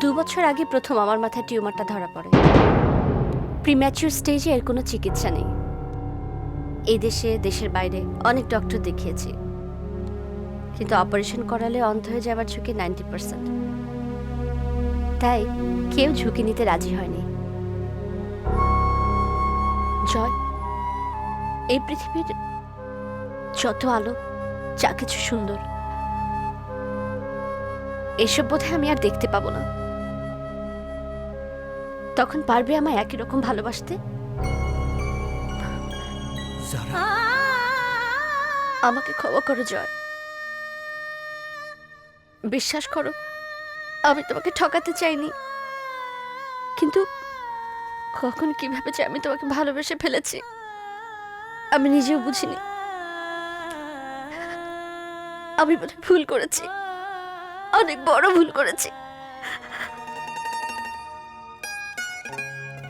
2 বছর আগে প্রথম আমার মাথায় টিউমারটা ধরা পড়ে। প্রিম্যাচুর স্টেজে এর কোনো চিকিৎসা নেই। এই দেশে, দেশের বাইরে অনেক ডক্টর দেখিয়েছি, কিন্তু অপারেশন করালে অন্ধ হয়ে যাবার ঝুঁকি 90%। তাই কেউ ঝুঁকি নিতে রাজি হয়নি। জয়, এই পৃথিবীর যত আলো, যা কিছু সুন্দর, এসব বোধহয় আমি আর দেখতে পাবো না। তখন পারবে আমায় একই রকম ভালোবাসতে? আমাকে ক্ষমা করো জয়, বিশ্বাস করো আমি তোমাকে ঠকাতে চাইনি, কিন্তু কখন কিভাবে যে আমি তোমাকে ভালোবেসে ফেলেছি আমি নিজেও বুঝিনি। আমি বোধহয় ভুল করেছি, অনেক বড় ভুল করেছি।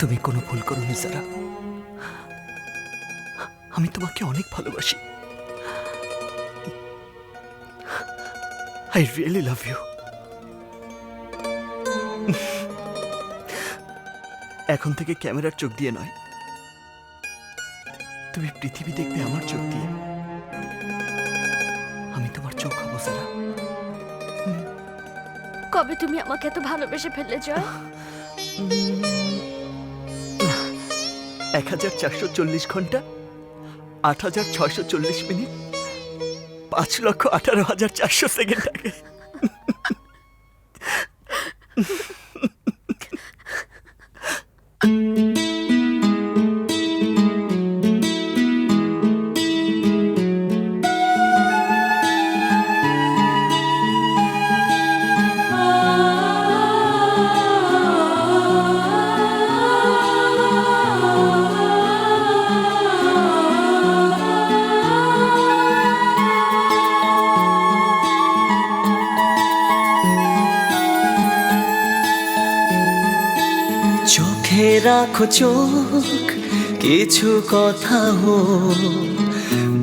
তুমি কোনো ভুল করোনি সারা, আমি তোমাকে অনেক ভালোবাসি। I really love you. এখন থেকে ক্যামেরার চোখ দিয়ে নয়, তুমি পৃথিবী দেখবে আমার চোখ দিয়ে। আমি তোমার চোখ হবো সারা। কবে তুমি আমাকে এত ভালোবেসে ফেললে জয়? 1440 ঘন্টা, 8640 মিনিট, 5,18,400 সেকেন্ড আগে। চোখে রাখো চোখ, কিছু কথা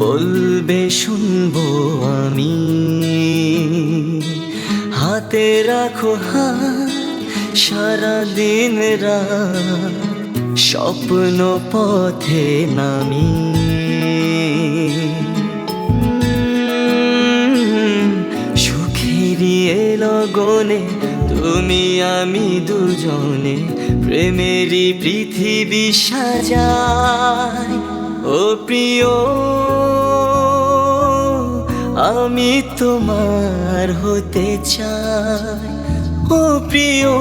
বলবে শুনবো আমি। হাতে রাখো হাত, সারা দিন রাত স্বপ্ন পথে নামি। সুখেরই লগনে তুমি আমি দুজনে প্রেমেরই পৃথিবী সাজাই। ও প্রিয়, আমি তোমার হতে চাই। ও প্রিয়,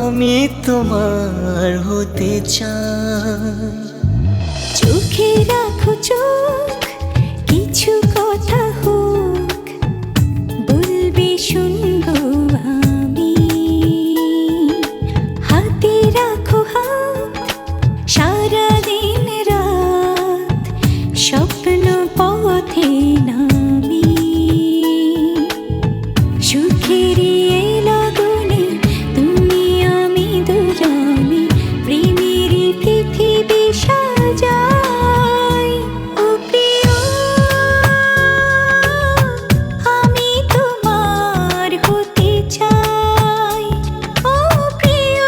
আমি তোমার হতে চাই। চোখে রাখো চোখ, কিছু কথা হোক, বলবে শুনবো আমি। হাতে রাখো হাত, সারা দিন রাত স্বপ্ন পথে নামি। সুখেরই লগনে তুমি আমি দুজনে প্রেমেরই পৃথিবী সাজাই। ও প্রিয়, আমি তোমার হতে চাই। ও প্রিয়,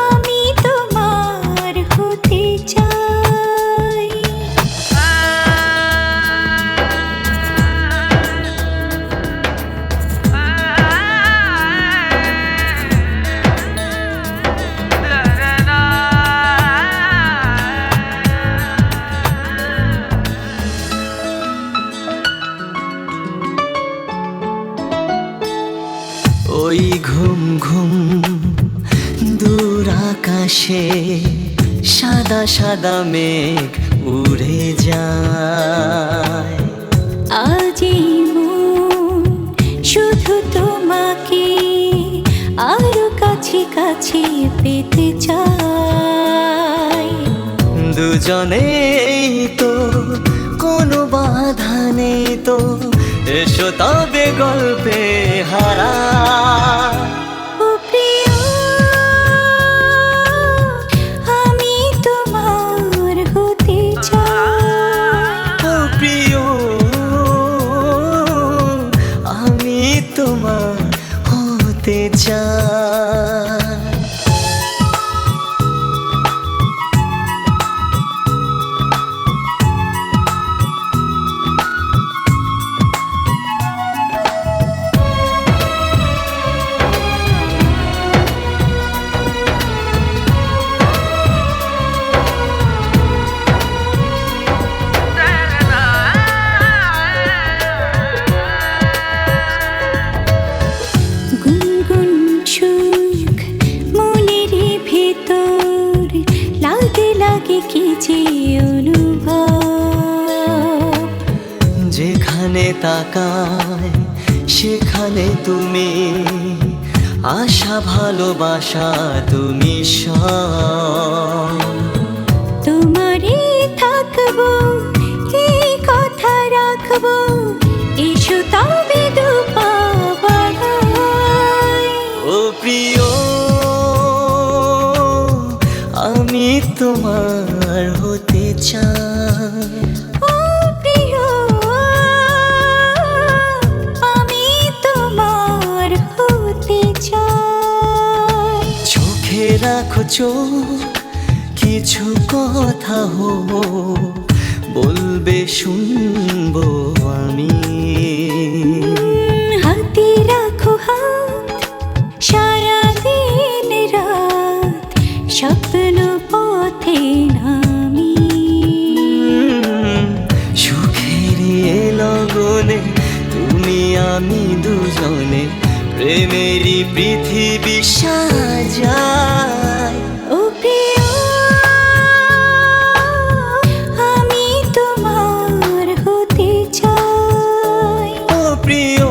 আমি তোমার হতে চাই। ওই ঘুম ঘুম দূর আকাশে সাদা সাদা মেঘ উড়ে যায়। আজ এই মন শুধু তোমাকে আরো কাছে কাছে পেতে চাই। দুজনেই তো কোনো বাধা নেই তো, এসো তবে গল্পে হারা। ও প্রিয়, আমি তোমার হতে চাই। ও প্রিয়, যেখানে তাকায় সেখানে তুমি, আশা ভালোবাসা তুমি সব। তোমারই থাকবো, এই কথা রাখবো, এসো তবে দুপা বাড়াই। ও প্রিয়, আমি তোমার হতে চাই। ও প্রিয়, আমি তোমার হতে চাই। চোখে রাখো চোখ, কিছু কথা বলবে শুনবো আমি। হাতে রাখো হাত, সারাদিন রাত স্বপ্ন পথে নামি। সুখের এ লগনে তুমি আমি দুজনে প্রেমেরই পৃথিবী সাজাই। ও প্রিয়, আমি তোমার হতে চাই। ও প্রিয়,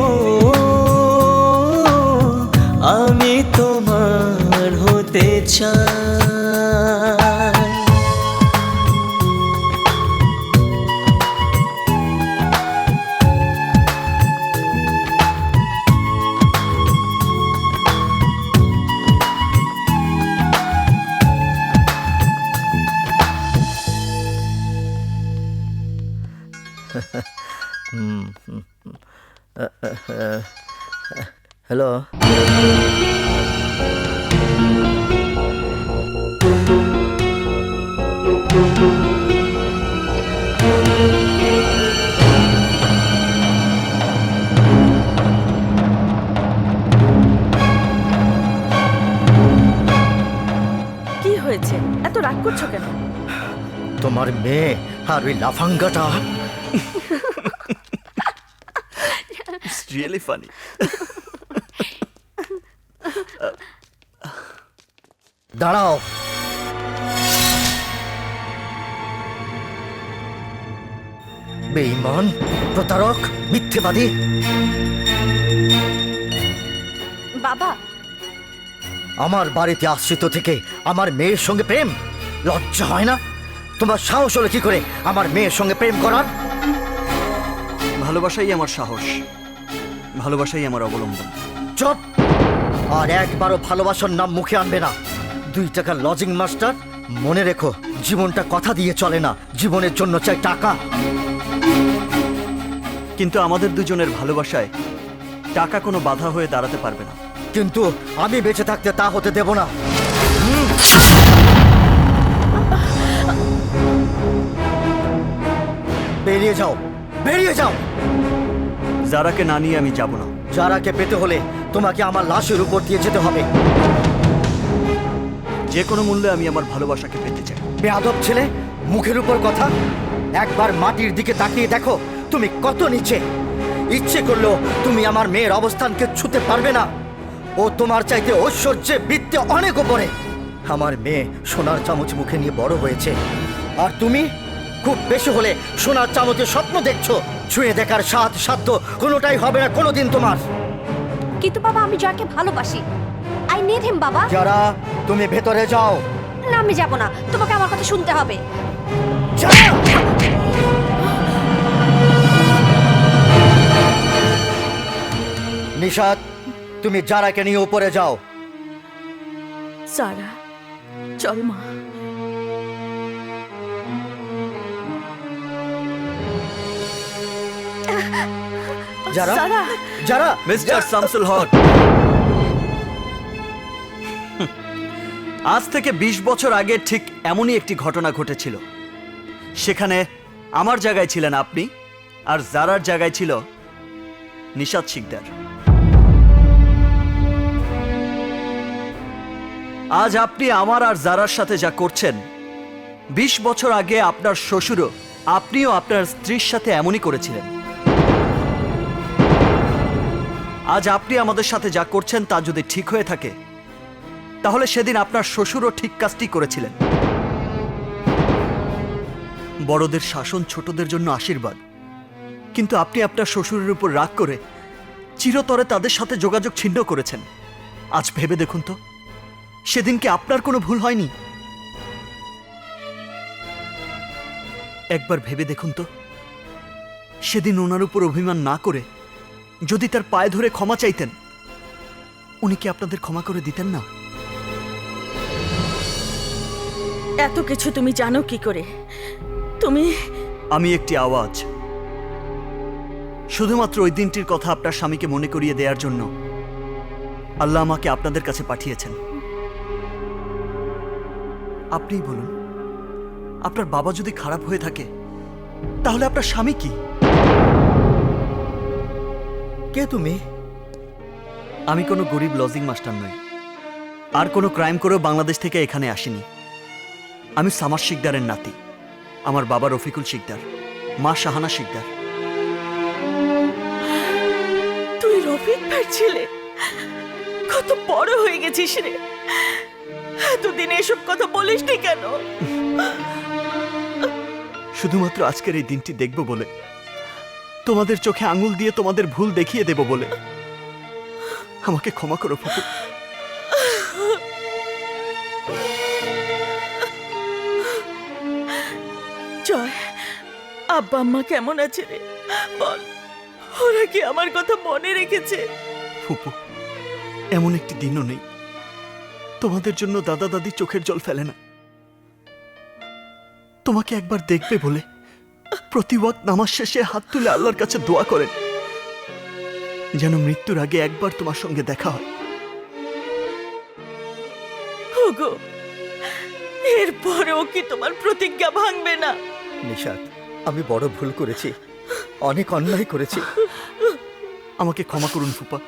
আমি তোমার হতে চাই। হ্যালো, কি হয়েছে? এত রাগ করছো কেন? তোমার মেয়ে আর ওই লাফাঙ্গাটা It's really funny. দাঁড়াও। বেঈমান, প্রতারক, মিথ্যেবাদী। বাবা, আমার বাড়িতে আশ্রিত থেকে আমার মেয়ের সঙ্গে প্রেম, লজ্জা হয় না? তোমার সাহস হলো কি করে আমার মেয়ের সঙ্গে প্রেম করার? ভালোবাসাই আমার সাহস, ভালোবাসাই আমার অবলম্বন। চুপ! আর একবারও ভালোবাসার নাম মুখে আনবে না। 2 টাকার লজিং মাস্টার। মনে রেখো, জীবনটা কথা দিয়ে চলে না, জীবনের জন্য চাই টাকা। কিন্তু আমাদের দুজনের ভালোবাসায় টাকা কোনো বাধা হয়ে দাঁড়াতে পারবে না। কিন্তু আমি বেঁচে থাকতে তা হতে দেব না। বেরিয়ে যাও, বেরিয়ে যাও। যারাকে না নিয়ে আমি যাব না। যারাকে পেতে হলে তোমাকে আমার লাশের উপর দিয়ে যেতে হবে। যে কোনো মূল্যে আমি আমার ভালোবাসাকে পেতে চাই। বেয়াদব ছেলে, মুখের উপর কথা। একবার মাটির দিকে তাকিয়ে দেখো তুমি কত নিচে। ইচ্ছে করলেও তুমি আমার মেয়ের অবস্থানকে ছুঁতে পারবে না। ও তোমার চাইতে ঐশ্বর্যে বৃত্তে অনেক উপরে। আমার মেয়ে সোনার চামচ মুখে নিয়ে বড় হয়েছে, আর তুমি খুব বেশি হলে সোনার চামচে স্বপ্ন দেখছো। ছুঁয়ে দেখার স্বাদ সাধ্য কোনোটাই হবে না কোনোদিন তোমার। কিন্তু বাবা, আমি জয়কে ভালোবাসি। আই নিড হিম বাবা। যারা, তুমি ভেতরে যাও। না, আমি যাব না। তোমাকে আমার কথা শুনতে হবে। যাও! নিশাত, তুমি যারাকে নিয়ে উপরে যাও। সারা, চল মা। যারা, সারা, যারা, মিস্টার শামসুল হক, আজ থেকে 20 বছর আগে ঠিক এমনই একটি ঘটনা ঘটেছিল। সেখানে আমার জায়গায় ছিলেন আপনি, আর জারার জায়গায় ছিল নিশাত শিকদার। আজ আপনি আমার আর জারার সাথে যা করছেন, 20 বছর আগে আপনার শ্বশুরও আপনিও আপনার স্ত্রীর সাথে এমনই করেছিলেন। আজ আপনি আমাদের সাথে যা করছেন তা যদি ঠিক হয়ে থাকে, তাহলে সেদিন আপনার শ্বশুরও ঠিক কাজটি করেছিলেন। বড়দের শাসন ছোটদের জন্য আশীর্বাদ, কিন্তু আপনি আপনার শ্বশুরের উপর রাগ করে চিরতরে তাদের সাথে যোগাযোগ ছিন্ন করেছেন। আজ ভেবে দেখুন তো, সেদিন কি আপনার কোনো ভুল হয়নি? একবার ভেবে দেখুন তো, সেদিন ওনার উপর অভিমান না করে যদি তার পায়ে ধরে ক্ষমা চাইতেন, উনি কি আপনাদের ক্ষমা করে দিতেন না? এত কিছু তুমি জানো কি করে? তুমি আমি একটি আওয়াজ, শুধুমাত্র ওই দিনটির কথা আপনার স্বামীকে মনে করিয়ে দেওয়ার জন্য আল্লাহ আমাকে আপনাদের কাছে পাঠিয়েছেন। আপনিই বলুন, আপনার বাবা যদি খারাপ হয়ে থাকে, তাহলে আপনার স্বামী কি? কে তুমি? আমি কোনো গরিব লজিং মাস্টার নই, আর কোনো ক্রাইম করেও বাংলাদেশ থেকে এখানে আসিনি। আমি সামার শিকদারের নাতি। আমার বাবা রফিকুল শিকদার, মা শাহানা শিকদার। তুই রফিক ভাই ছিলে? কত বড় হয়ে গেছিস রে! এতদিন এসব কথা বলিসনি কেন? শুধুমাত্র আজকের এই দিনটি দেখব বলে, তোমাদের চোখে আঙুল দিয়ে তোমাদের ভুল দেখিয়ে দেব বলে। আমাকে ক্ষমা করো ফুপু। জয়, আব্বা আম্মা কেমন আছে রে? বল, ওরা কি আমার কথা মনে রেখেছে? ফুপু, এমন একটি দিনও নেই তোমাদের জন্য দাদা দাদি চোখের জল ফেলে না। তোমাকে একবার দেখবে বলে প্রতি ওয়াক্ত নামাজ শেষে হাত তুলে আল্লাহর কাছে দোয়া করেন, যেন মৃত্যুর আগে একবার তোমার সঙ্গে দেখা হয়। ওগো, এরপরেও কি তোমার প্রতিজ্ঞা ভাঙবে না? নিশাত, আমি বড় ভুল করেছি, অনেক অন্যায় করেছি। আমাকে ক্ষমা করুন ফুপা,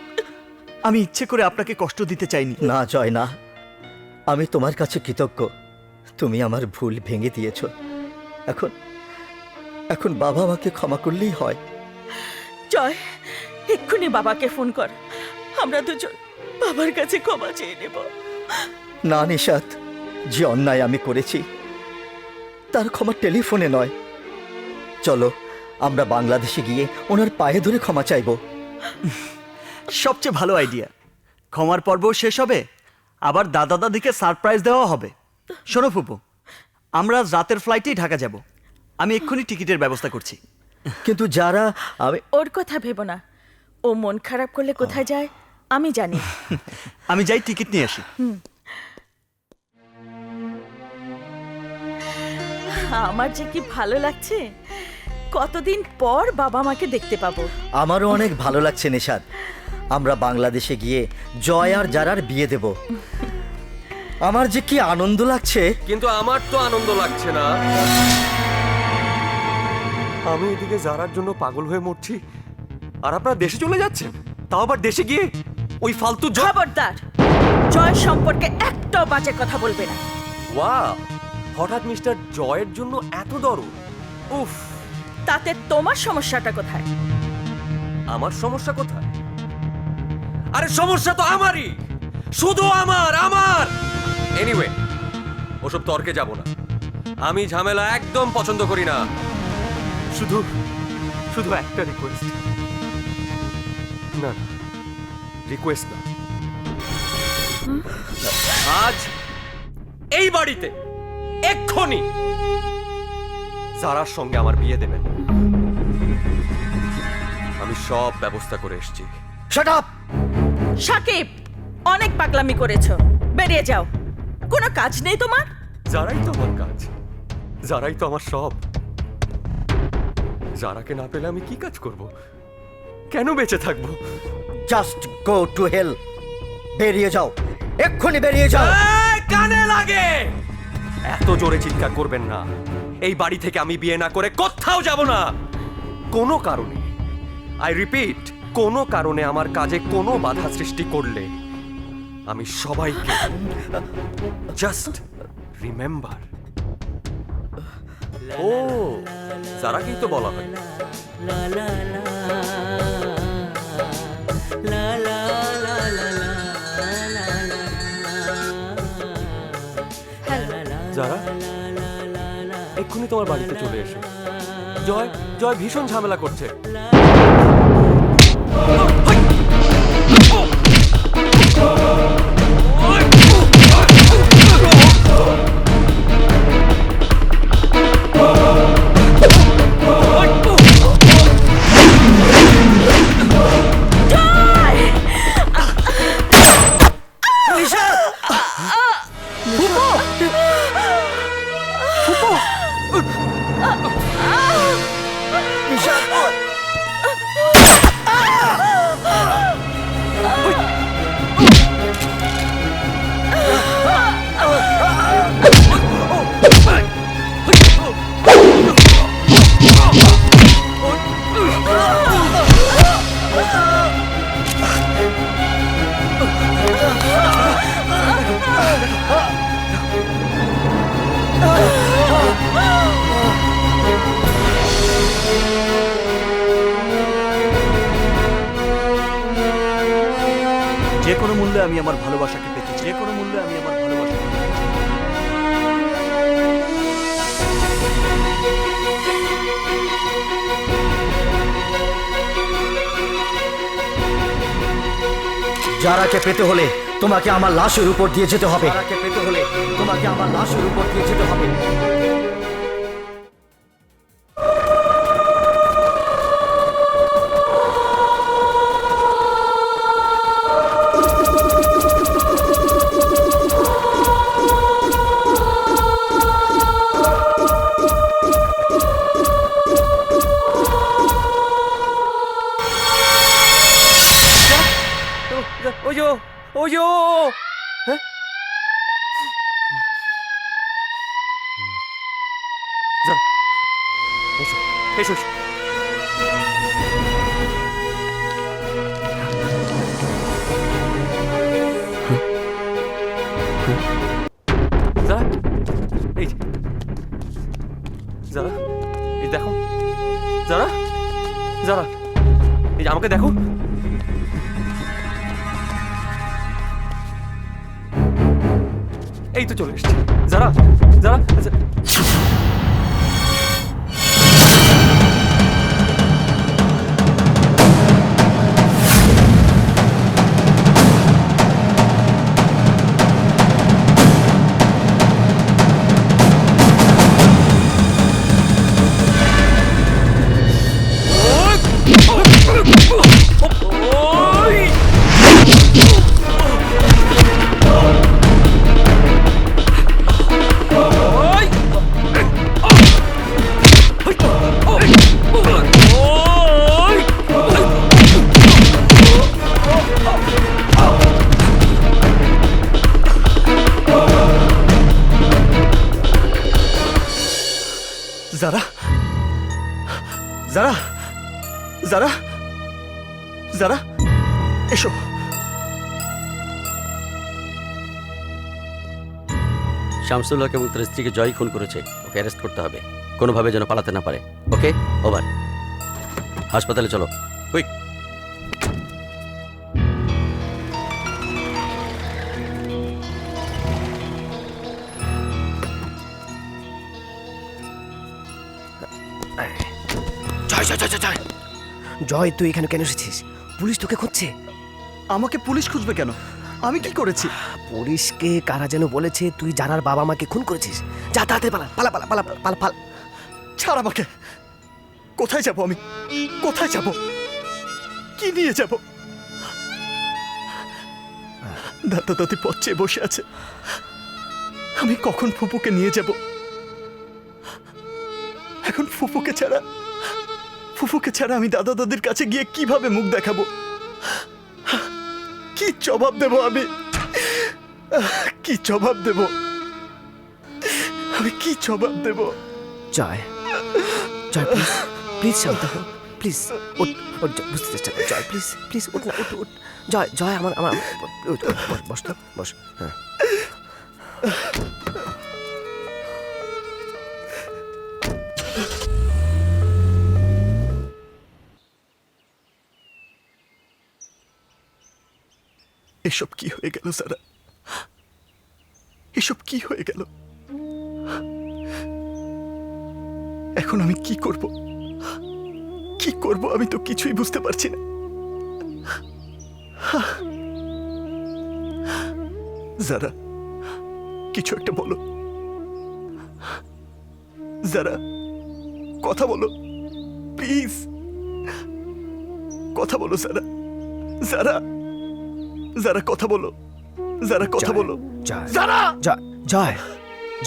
আমি ইচ্ছে করে আপনাকে কষ্ট দিতে চাইনি। না জয়, না, আমি তোমার কাছে কৃতজ্ঞ। তুমি আমার ভুল ভেঙে দিয়েছ। এখন এখন বাবা মাকে ক্ষমা করলেই হয়। জয়, এক্ষুনি বাবাকে ফোন কর, আমরা দুজন বাবার কাছে ক্ষমা চেয়ে নেব। না নিশাত, যে অন্যায় আমি করেছি তার ক্ষমা টেলিফোনে নয়। চলো আমরা বাংলাদেশে গিয়ে ওনার পায়ে ধরে ক্ষমা চাইব। সবচেয়ে ভালো আইডিয়া। ক্ষমার পর্ব শেষ হবে, আবার দাদা দাদিকে সারপ্রাইজ দেওয়া হবে। শোনো ফুপু, আমরা আজ রাতের ফ্লাইটেই ঢাকা যাব। আমি এক্ষুনি টিকিটের ব্যবস্থা করছি। কিন্তু যারা আমি ওর কথা ভেবো না, ও মন খারাপ করলে কোথায় যায় আমি জানি। আমি যাই টিকিট নিয়ে আসি। আমার যে কি ভালো লাগছে, কতদিন পর বাবা মাকে দেখতে পাবো। আমারও অনেক ভালো লাগছে নিশাত। আমরা বাংলাদেশে গিয়ে জয় আর যারার বিয়ে দেব। আমার যে কি আনন্দ লাগছে। কিন্তু আমার তো আনন্দ লাগছে না। আমি এদিকে জারার জন্য পাগল হয়ে মরছি, আর আপনারা দেশে চলে যাচ্ছেন, তাও আবার দেশে গিয়ে ওই ফালতু খবরদার, জয় সম্পর্কে একটাও বাজে কথা বলবে না। ওয়াও, হঠাৎ মিস্টার জয়ের জন্য এত দরদ। উফ, তাতে তোমার সমস্যাটা কোথায়? আমার সমস্যা কোথায়? আরে সমস্যা তো আমারই, শুধু আমার। এনিওয়ে, ওসব তর্কে যাব না। আমি ঝামেলা একদম পছন্দ করি না। শুধু শুধু একটা রিকোয়েস্ট। না, রিকোয়েস্ট না, আজ এই বাড়িতে এক্ষুনি জারার সঙ্গে আমার বিয়ে দেবেন। আমি সব ব্যবস্থা করে এসেছি। Shut up! সাকিব, অনেক পাগলামি করেছো, বেরিয়ে যাও। কোনো কাজ নেই তোমার? যারাই তো আমার কাজ, যারাই তো আমার সব। যারাকে না পেলে আমি কি কাজ করব? কেন বেঁচে থাকবো? Just go to hell. বেরিয়ে যাও, এক্ষুনি বেরিয়ে যাও। এই, কানে লাগে! এত জোরে চিৎকার করবেন না। এই বাড়ি থেকে আমি বিয়ে না করে কোথাও যাব না। কোনো কারণে, আই রিপিট, কোনো কারণে আমার কাজে কোনো বাধা সৃষ্টি করলে আমি সবাইকে জাস্ট রিমেম্বার। ও, যারাকেই তো বলা হয়। যারা, এক্ষুনি তোমার বাড়িতে চলে এসো। জয় জয় ভীষণ ঝামেলা করছে। যে কোনো মূল্যে আমি আমার ভালোবাসাকে পেতে চাই। যে কোনো মূল্যে আমি আমার ভালোবাসাকে পেতে চাই। যারাকে পেতে হলে তোমাকে আমার লাশের উপর দিয়ে যেতে হবে। যারাকে পেতে হলে তোমাকে আমার লাশের উপর দিয়ে যেতে হবে। ওজো ওজো হ্যাঁ যাও, এসো এসো এসো। যারা এই যে, যারা এই দেখো, যারা যারা এই যে আমাকে দেখো। এই তো চলে এসছি। যারা যারা যারা যারা যারা যারা এসো। শামসুল হক এবং তার স্ত্রীকে জয় খুন করেছে, ওকে অ্যারেস্ট করতে হবে, কোনোভাবে যেন পালাতে না পারে। ওকে, ওভার। হাসপাতালে চলো, কুইক। জয় জয় জয় জয় জয় জয়, তুই এখানে কেন এসেছিস? পুলিশ তোকে খুঁজছে। আমাকে পুলিশ খুঁজবে কেন? আমি কি করেছি? পুলিশকে কারা যেন বলেছে তুই জানার বাবা মাকে খুন করেছিস। যা তাড়াতাড়ি পালা পালা পালা পালা পালা পালা। ছাড় আমাকে। কোথায় যাব আমি? কোথায় যাব? কি নিয়ে যাব? দাদা দাদি পথ চেয়ে বসে আছে। আমি কখন ফুপুকে নিয়ে যাব? এখন ফুপুকে ছাড়া আমি দাদা দাদির কাছে গিয়ে কিভাবে মুখ দেখাবো? কি জবাব দেব আমি? কি জবাব দেব? আমি কি জবাব দেব? জয় জয়, প্লিজ প্লিজ শান্ত হো, প্লিজ উঠ উঠ, বুঝতে চেষ্টা কর। জয় প্লিজ প্লিজ উঠ না, উঠ উঠ। জয় জয়, আমার আমার উঠ, উঠ, বস তো, বস। হ্যাঁ, এসব কি হয়ে গেল সারা? এসব কি হয়ে গেল? এখন আমি কি করব? কি করব আমি তো কিছুই বুঝতে পারছি না। যারা, কিছু একটা বলো। যারা, কথা বলো প্লিজ, কথা বলো যারা। যারা, যারা কথা বলো, যারা কথা বলো। জয় যারা, জয় জয়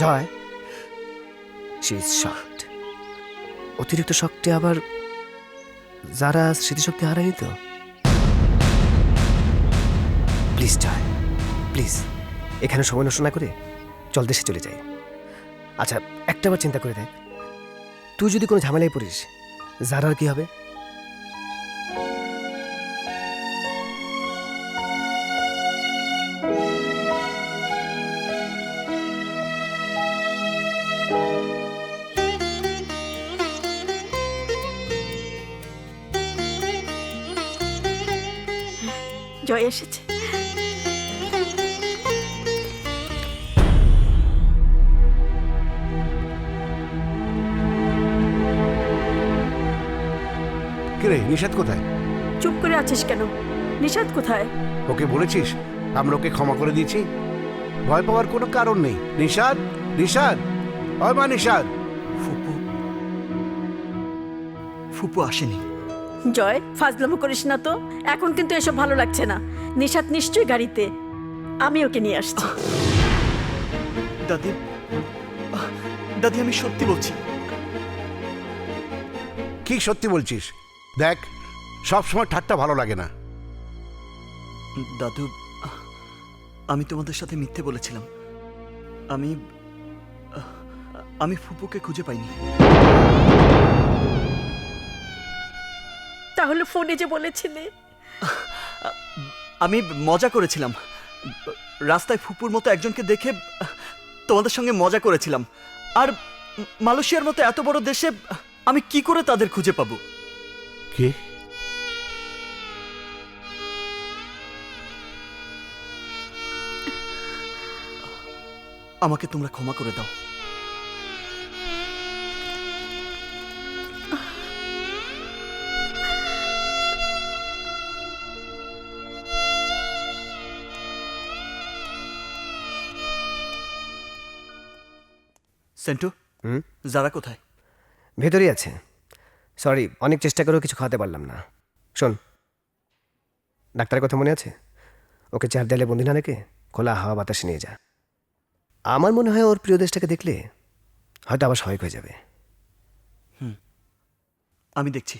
জয় শি ইজ শকড। অতিরিক্ত শক্তি আবার যারা স্মৃতিশক্তি হারায়নি তো? প্লিজ জয়, প্লিজ এখানে সময় নষ্ট না করে চল দেশে চলে যাই। আচ্ছা একটা বার চিন্তা করে দেখ, তুই যদি কোনো ঝামেলায় পড়িস যারার কি হবে? জয় এসেছে। কিরে নিষাদ কোথায়? চুপ করে আছিস কেন? নিষাদ কোথায়? ওকে বলেছিস আমরা ওকে ক্ষমা করে দিয়েছি? ভয় পাওয়ার কোনো কারণ নেই। নিষাদ, নিষাদ, ওই মা নিষাদ। ফুপু, ফুপু আসেনি। জয় ফাজলামো করিস না তো, এখন কিন্তু এসব ভালো লাগছে না। নিষাদ নিশ্চয়ই গাড়িতে, আমি ওকে নিয়ে আসছি। দাদি, দাদি আমি সত্যি বলছি। কি সত্যি বলছিস? দেখ সব সময় ঠাট্টা ভালো লাগে না। দাদু, আমি তোমাদের সাথে মিথ্যে বলেছিলাম। আমি আমি ফুপুকে খুঁজে পাইনি। তাহলে ফোনে যে বলেছিলে? আমি মজা করেছিলাম। রাস্তায় ফুপুর মতো একজনকে দেখে তোমাদের সঙ্গে মজা করেছিলাম। আর মালয়েশিয়ার মতো এত বড় দেশে আমি কি করে তাদের খুঁজে পাবো? কি? আমাকে তোমরা ক্ষমা করে দাও। সেন্টু, যারা কোথায়? ভেতরেই আছে। সরি, অনেক চেষ্টা করেও কিছু খাওয়াতে পারলাম না। শোন, ডাক্তারের কথা মনে আছে? ওকে চার দেয়ালে বন্দি না রেখে খোলা হাওয়া বাতাসে নিয়ে যা। আমার মনে হয় ওর প্রিয় দেশটাকে দেখলে হয়তো আবার স্বাভাবিক হয়ে যাবে। আমি দেখছি।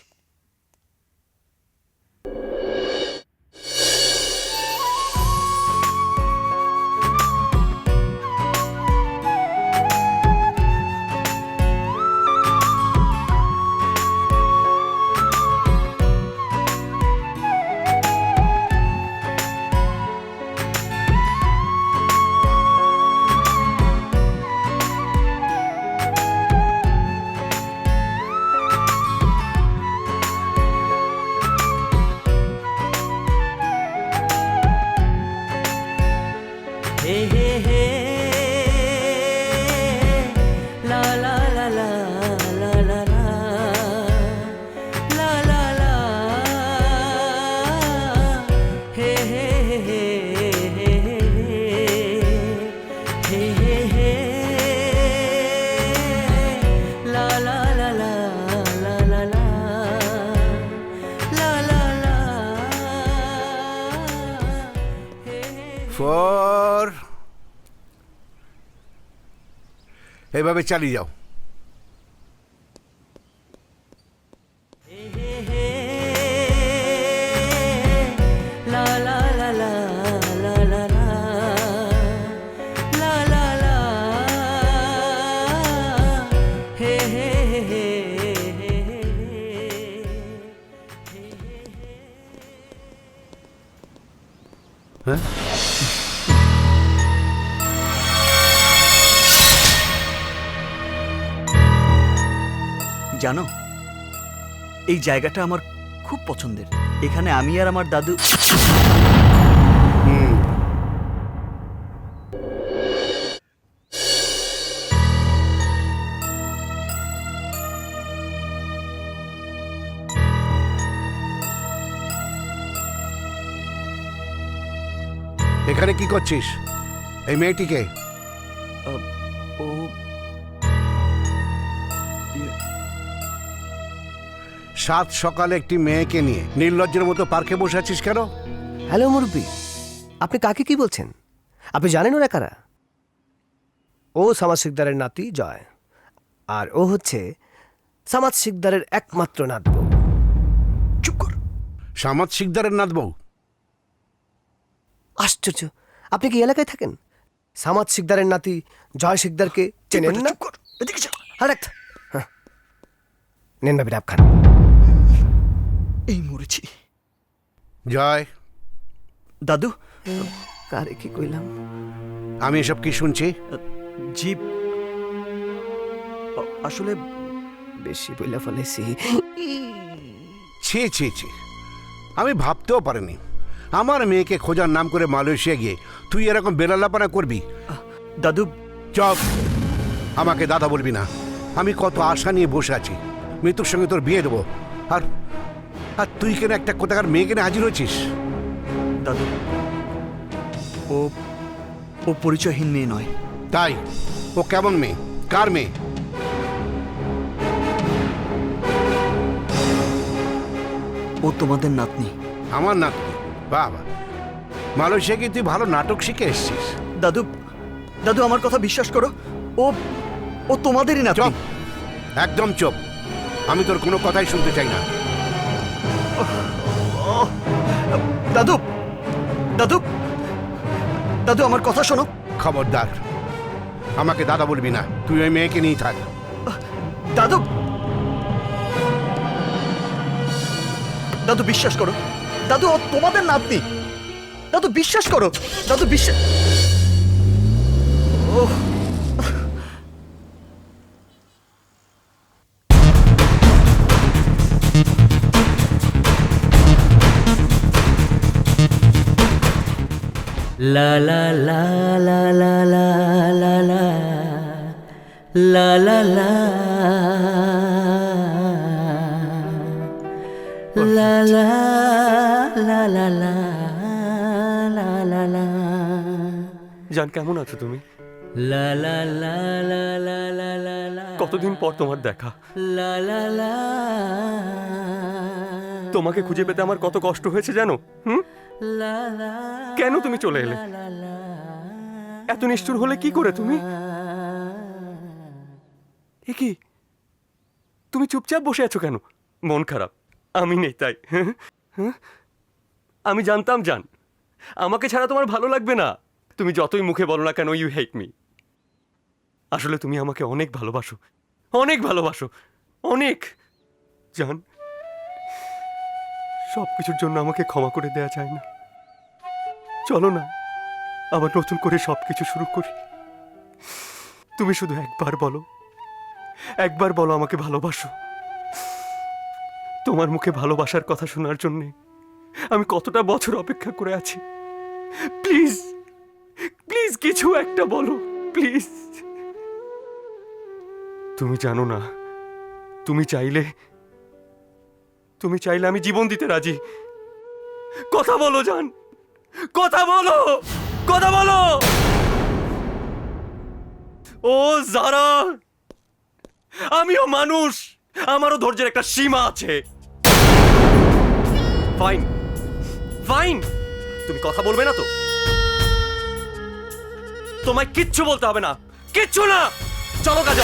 এভাবে চালিয়ে যাও। হ্যাঁ, জানো, এই জায়গাটা আমার খুব পছন্দের। এখানে আমি আর আমার দাদু এখানে কি করছিস? এই মেয়েটিকে ও সাত সকালে একটি মেয়েকে নিয়ে নির্লজ্জের মতো পার্কে বসে আছিস কেন? হ্যালো মুরব্বী, আপনি কাকে কি বলছেন? আপনি জানেন ওরা কারা? ও সামাজ শিকদারের নাতি জয়, আর ও হচ্ছে সামাজ শিকদারের একমাত্র নাতবউ। চুপ কর। সামাদ শিকদারের নাত বউ? আশ্চর্য, আপনি কি এলাকায় থাকেন? সামাদ শিকদারের নাতি জয় শিকদারকে চেনেন না? চুপ কর, এদিকে যা। হারাক্ত নেন ভাবি, খান। এই মরেছি। জয়, দাদু, কারে কি কইলাম? আমি এসব কি শুনছি? জি আসলে বেশি বইলা ফেলেছি। ছি ছি ছি, আমি ভাবতেও পারিনি আমার মেয়েকে খোঁজার নাম করে মালয়েশিয়া গিয়ে তুই এরকম বেলালাপানা করবি। দাদু, চপ, আমাকে দাদা বলবি না। আমি কত আশা নিয়ে বসে আছি মৃত্যুর সঙ্গে তোর বিয়ে দেবো, আর আর তুই কেন একটা কোথাকার মেয়ে কেনে হাজির হয়েছিস? দাদু, ও ও পরিচয়হীন মেয়ে নয়। তাই? ও কেমন মেয়ে? কার মেয়ে? ও তোমাদের নাতনি। আমার নাতনি? বাবা, মালয়েশিয়া গিয়ে তুই ভালো নাটক শিখে এসছিস। দাদু, দাদু আমার কথা বিশ্বাস করো, ও ও তোমাদেরই নাতনি। চুপ, একদম চুপ, আমি তোর কোনো কথাই শুনতে চাই না। দাদু, দাদু, দাদু আমার কথা শোনো। খবরদার, আমাকে দাদা বলবি না। তুই ওই মেয়েকে নিয়ে থাক। দাদু, দাদু বিশ্বাস করো, দাদু ও তোমাদের নাতনি। দাদু বিশ্বাস করো, দাদু বিশ্বাস। ওহ, La la la la la la la la la la la la la la la la la la জান, কেমন আছো তুমি? la la la la la la la la কতদিন পর তোমার দেখা। la la la তোমাকে খুঁজে পেতে আমার কত কষ্ট হয়েছে জানো? la la কেন তুমি চলে এলে? এত নিষ্ঠুর হলে কি করে তুমি? এ কি, তুমি চুপচাপ বসে আছো কেন? মন খারাপ? আমি নেই তাই? আমি জানতাম জান, আমাকে ছাড়া তোমার ভালো লাগবে না। তুমি যতই মুখে বলো না কেন, ইউ হেট মি। আসলে তুমি আমাকে অনেক ভালোবাসো, অনেক ভালোবাসো, অনেক। জান, সব কিছুর জন্য আমাকে ক্ষমা করে দেয়া যায় না। চলো না, আবার নতুন করে সবকিছু শুরু করি। তুমি শুধু একবার বলো, একবার বলো আমাকে ভালোবাসো। তোমার মুখে ভালোবাসার কথা শোনার জন্যে আমি কতটা বছর অপেক্ষা করে আছি। প্লিজ, প্লিজ কিছু একটা বলো, প্লিজ। তুমি জানো না, তুমি চাইলে আমি জীবন দিতে রাজি। কথা বলো জান, কথা বলো, কথা বলো। ও যারা, আমিও মানুষ, আমারও ধৈর্যের একটা সীমা আছে। ফাইন, ফাইন, তুমি কথা বলবে না তো? তোমায় কিচ্ছু বলতে হবে না, কিচ্ছু না। চলো কাজ।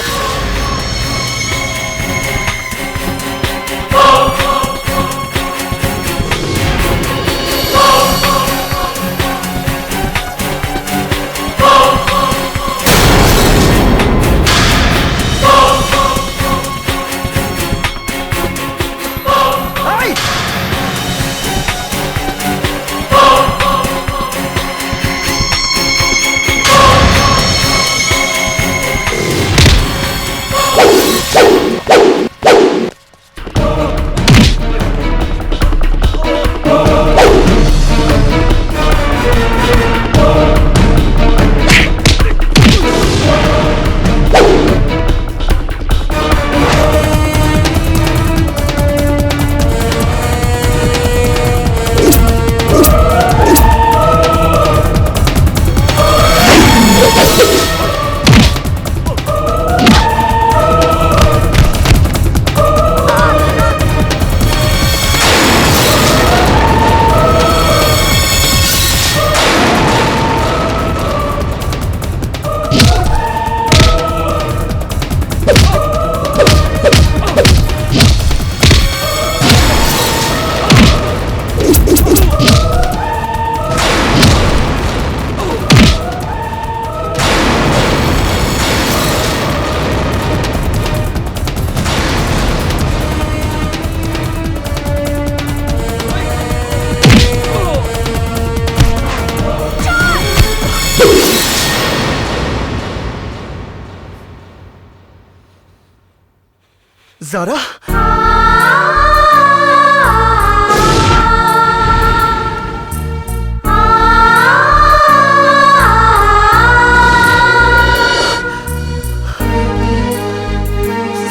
যারা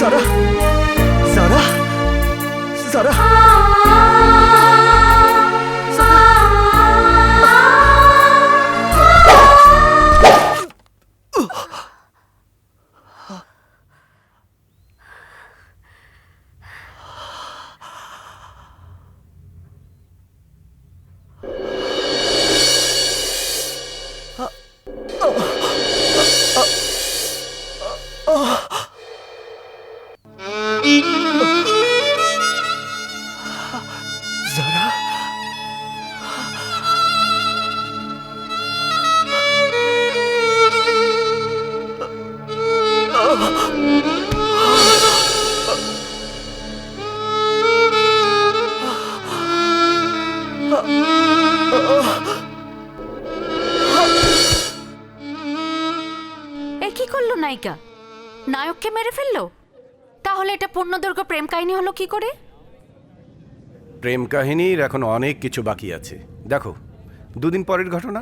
যারা যারা যারা যারা এ কি করলো নায়িকা? নায়ককে মেরে ফেললো? তাহলে এটা পূর্ণদৈর্ঘ্য প্রেম কাহিনী হলো কি করে? প্রেম কাহিনীর এখন অনেক কিছু বাকি আছে। দেখো, দুদিন পরের ঘটনা।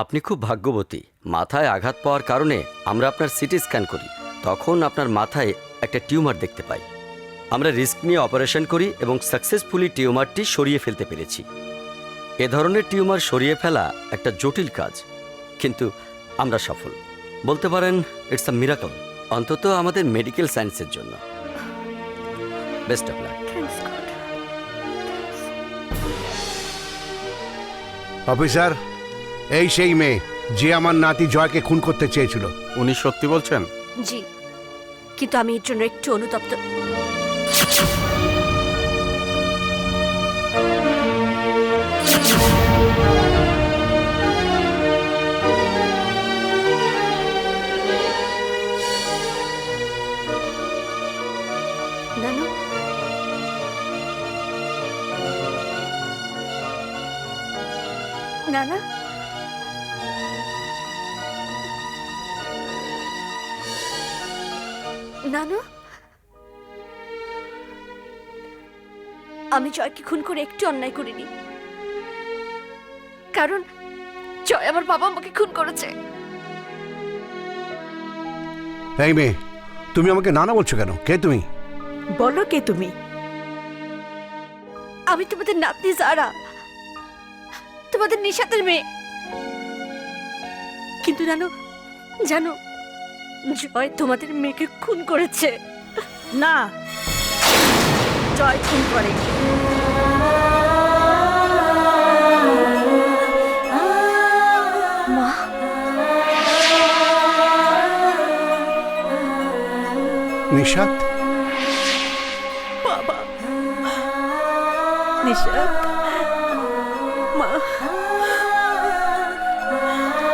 আপনি খুব ভাগ্যবতী। মাথায় আঘাত পাওয়ার কারণে আমরা আপনার সিটি স্ক্যান করি, তখন আপনার মাথায় একটা টিউমার দেখতে পাই। আমরা রিস্ক নিয়ে অপারেশন করি এবং সাকসেসফুলি টিউমারটি সরিয়ে ফেলতে পেরেছি। এ ধরনের টিউমার সরিয়ে ফেলা একটা জটিল কাজ, কিন্তু আমরা সফল। বলতে পারেন ইটস আ মিরাকল, অন্তত আমাদের মেডিকেল সায়েন্সের জন্য। Best of luck. অফিসার, এই সেই মেয়ে যে আমার নাতি জয়কে খুন করতে চেয়েছিল। উনি সত্যি বলছেন? জি, কিন্তু আমি এর জন্য একটু অনুতপ্ত। নানু, নানা, নানু, আমি জয়কে খুন করে একটু অন্যায় করিনি, কারণ জয় আমার বাবা আমাকে খুন করেছে। এই মেয়ে, তুমি আমাকে নানা বলছো কেন? কে তুমি? বলো কে তুমি? আমি তোমাদের নাতনি যারা, তোমাদের নিশাতের মেয়ে। কিন্তু জানো, জানো জয় তোমাদের মেয়েকে খুন করেছে। না, জয় খুন করে। মা, নিশাত? বাবা, নিশাত, মা,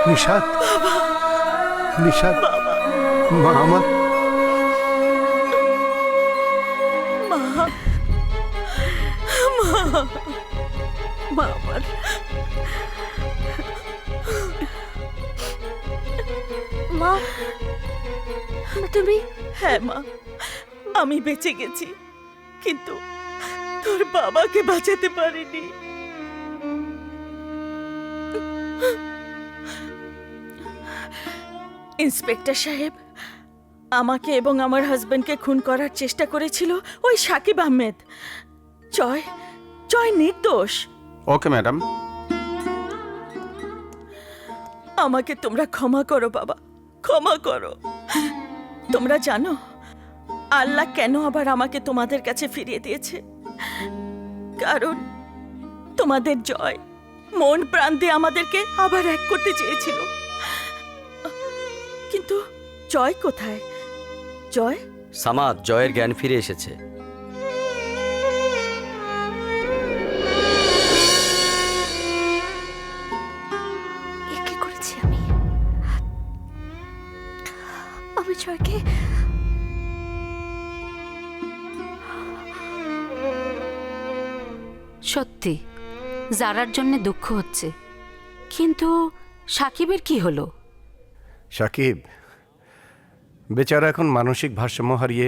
নিশাত? নিশাত? মা আমার? মা, মা, মা আমার। মা, তুমি? হ্যাঁ মা, আমি বেঁচে গেছি, কিন্তু তোর বাবাকে বাঁচাতে পারিনি। ইন্সপেক্টর সাহেব, আমাকে এবং আমার হাজবেন্ডকে খুন করার চেষ্টা করেছিল ওই সাকিব আহমেদ। জয়, জয় নির্দোষ। Okay madam. আমাকে তোমরা ক্ষমা করো বাবা, ক্ষমা করো। তোমরা জানো আল্লাহ কেন আবার আমাকে তোমাদের কাছে ফিরিয়ে দিয়েছে? কারণ তোমাদের জয় মন প্রাণ দিয়ে আমাদেরকে আবার এক করতে চেয়েছিল, কিন্তু জয় কোথায়? জয়? সামাদ, জয়ের জ্ঞান ফিরে এসেছে। এ কি করেছি আমি? আমি জয়কে সত্যি জারার জন্য দুঃখ হচ্ছে, কিন্তু সাকিবের কি হলো? সাকিব বেচারা এখন মানসিক ভারসাম্য হারিয়ে